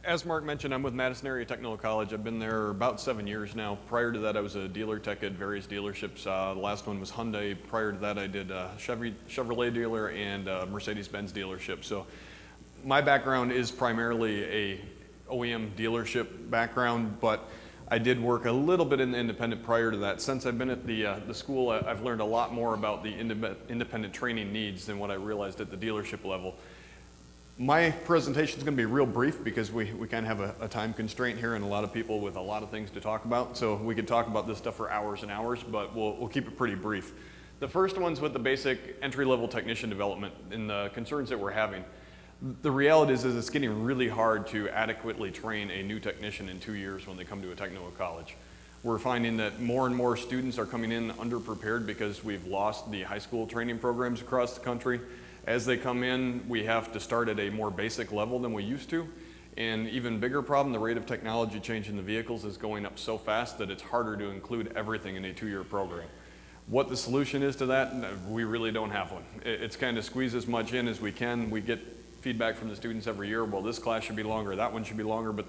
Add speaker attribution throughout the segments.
Speaker 1: As Mark mentioned, I'm with Madison Area Technical College. I've been there about 7 years now. Prior to that, I was a dealer tech at various dealerships. The last one was Hyundai. Prior to that, I did a Chevrolet dealer and a Mercedes-Benz dealership. So my background is primarily a OEM dealership background, but I did work a little bit in the independent prior to that. Since I've been at the school, I've learned a lot more about the independent training needs than what I realized at the dealership level. My presentation is going to be real brief because we kind of have a time constraint here and a lot of people with a lot of things to talk about. So we could talk about this stuff for hours and hours, but we'll keep it pretty brief. The first one's with the basic entry-level technician development and the concerns that we're having. The reality is it's getting really hard to adequately train a new technician in 2 years when they come to a technical college. We're finding that more and more students are coming in underprepared because we've lost the high school training programs across the country. As they come in, we have to start at a more basic level than we used to. And even bigger problem, the rate of technology change in the vehicles is going up so fast that it's harder to include everything in a 2-year program. What the solution is to that, we really don't have one. It's kind of squeeze as much in as we can. We get feedback from the students every year, well, this class should be longer, that one should be longer, but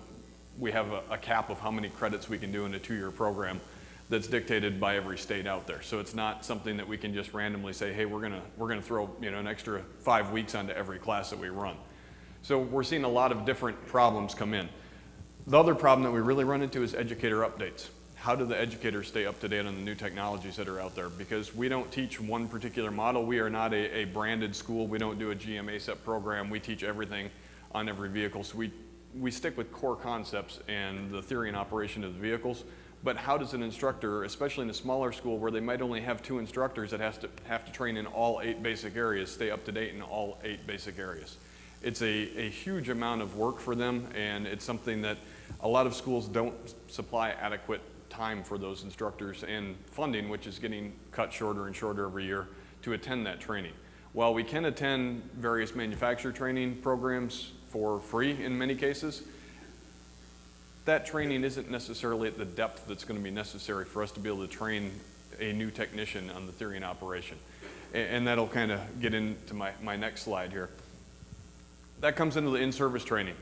Speaker 1: we have a cap of how many credits we can do in a 2-year program that's dictated by every state out there. So it's not something that we can just randomly say, hey, we're gonna throw an extra 5 weeks onto every class that we run. So we're seeing a lot of different problems come in. The other problem that we really run into is educator updates. How do the educators stay up to date on the new technologies that are out there? Because we don't teach one particular model. We are not a branded school. We don't do a GM ASEP program. We teach everything on every vehicle. So we stick with core concepts and the theory and operation of the vehicles. But how does an instructor, especially in a smaller school where they might only have 2 instructors that have to train in all 8 basic areas, stay up to date in all 8 basic areas? It's a huge amount of work for them, and it's something that a lot of schools don't supply adequate time for those instructors and funding, which is getting cut shorter and shorter every year to attend that training. While we can attend various manufacturer training programs for free in many cases, that training isn't necessarily at the depth that's going to be necessary for us to be able to train a new technician on the theory and operation. And that'll kind of get into my next slide here. That comes into the in-service training.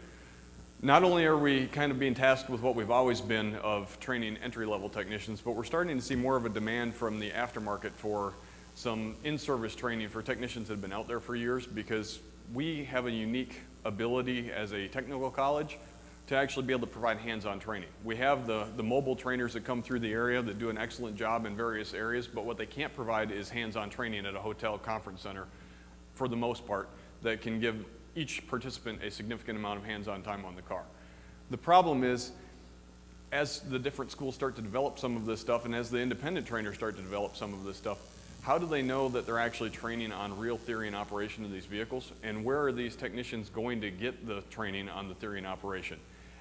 Speaker 1: Not only are we kind of being tasked with what we've always been of training entry-level technicians, but we're starting to see more of a demand from the aftermarket for some in-service training for technicians that have been out there for years, because we have a unique ability as a technical college to actually be able to provide hands-on training. We have the mobile trainers that come through the area that do an excellent job in various areas, but what they can't provide is hands-on training at a hotel conference center for the most part that can give each participant a significant amount of hands-on time on the car. The problem is, as the different schools start to develop some of this stuff and as the independent trainers start to develop some of this stuff, how do they know that they're actually training on real theory and operation of these vehicles? And where are these technicians going to get the training on the theory and operation?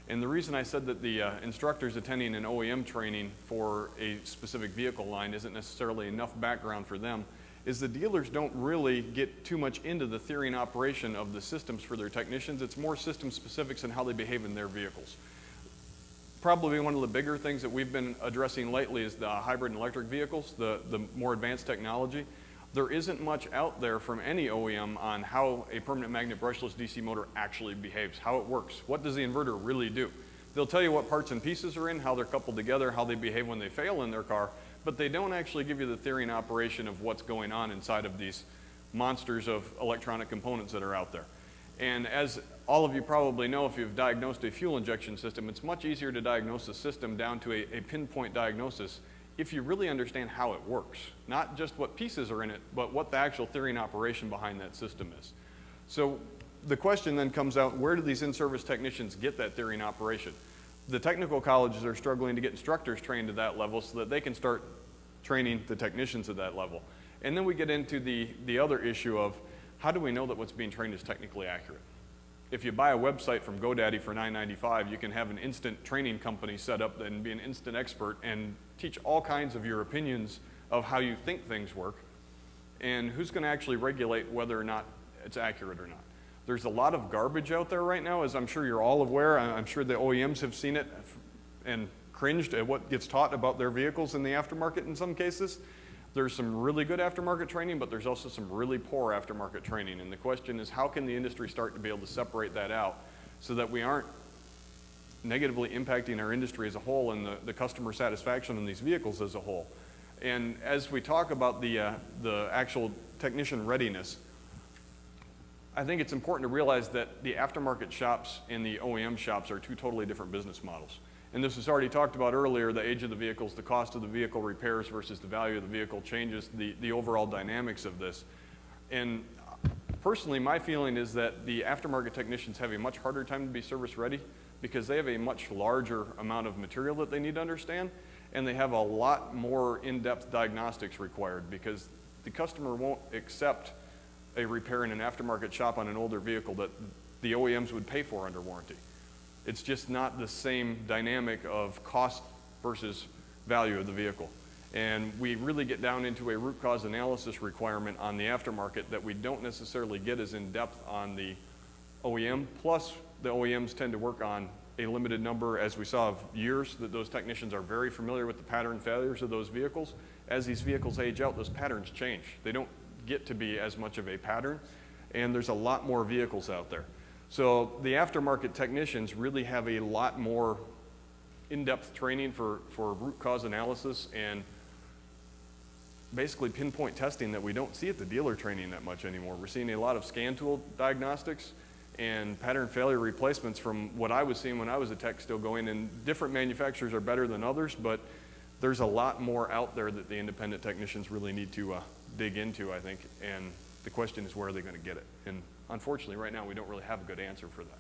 Speaker 1: And the reason I said that the instructors attending an OEM training for a specific vehicle line isn't necessarily enough background for them is the dealers don't really get too much into the theory and operation of the systems for their technicians. It's more system specifics and how they behave in their vehicles. Probably one of the bigger things that we've been addressing lately is the hybrid and electric vehicles, the more advanced technology. There isn't much out there from any OEM on how a permanent magnet brushless DC motor actually behaves, how it works. What does the inverter really do? They'll tell you what parts and pieces are in, how they're coupled together, how they behave when they fail in their car, but they don't actually give you the theory and operation of what's going on inside of these monsters of electronic components that are out there. And as all of you probably know, if you've diagnosed a fuel injection system, it's much easier to diagnose a system down to a pinpoint diagnosis if you really understand how it works. Not just what pieces are in it, but what the actual theory and operation behind that system is. So the question then comes out, where do these in-service technicians get that theory and operation? The technical colleges are struggling to get instructors trained to that level so that they can start training the technicians at that level. And then we get into the other issue of, how do we know that what's being trained is technically accurate? If you buy a website from GoDaddy for $9.95, you can have an instant training company set up and be an instant expert and teach all kinds of your opinions of how you think things work. And who's going to actually regulate whether or not it's accurate or not? There's a lot of garbage out there right now, as I'm sure you're all aware. I'm sure the OEMs have seen it and cringed at what gets taught about their vehicles in the aftermarket in some cases. There's some really good aftermarket training, but there's also some really poor aftermarket training. And the question is, how can the industry start to be able to separate that out so that we aren't negatively impacting our industry as a whole and the customer satisfaction on these vehicles as a whole. And as we talk about the actual technician readiness, I think it's important to realize that the aftermarket shops and the OEM shops are two totally different business models. And this was already talked about earlier, the age of the vehicles, the cost of the vehicle repairs versus the value of the vehicle changes the overall dynamics of this. And personally, my feeling is that the aftermarket technicians have a much harder time to be service ready because they have a much larger amount of material that they need to understand, and they have a lot more in-depth diagnostics required because the customer won't accept a repair in an aftermarket shop on an older vehicle that the OEMs would pay for under warranty. It's just not the same dynamic of cost versus value of the vehicle. And we really get down into a root cause analysis requirement on the aftermarket that we don't necessarily get as in depth on the OEM. Plus, the OEMs tend to work on a limited number, as we saw, of years that those technicians are very familiar with the pattern failures of those vehicles. As these vehicles age out, those patterns change. They don't get to be as much of a pattern, and there's a lot more vehicles out there. So the aftermarket technicians really have a lot more in-depth training for root cause analysis and basically pinpoint testing that we don't see at the dealer training that much anymore. We're seeing a lot of scan tool diagnostics and pattern failure replacements from what I was seeing when I was a tech still going, and different manufacturers are better than others, but there's a lot more out there that the independent technicians really need to dig into, I think, and the question is, where are they going to get it? And unfortunately, right now, we don't really have a good answer for that.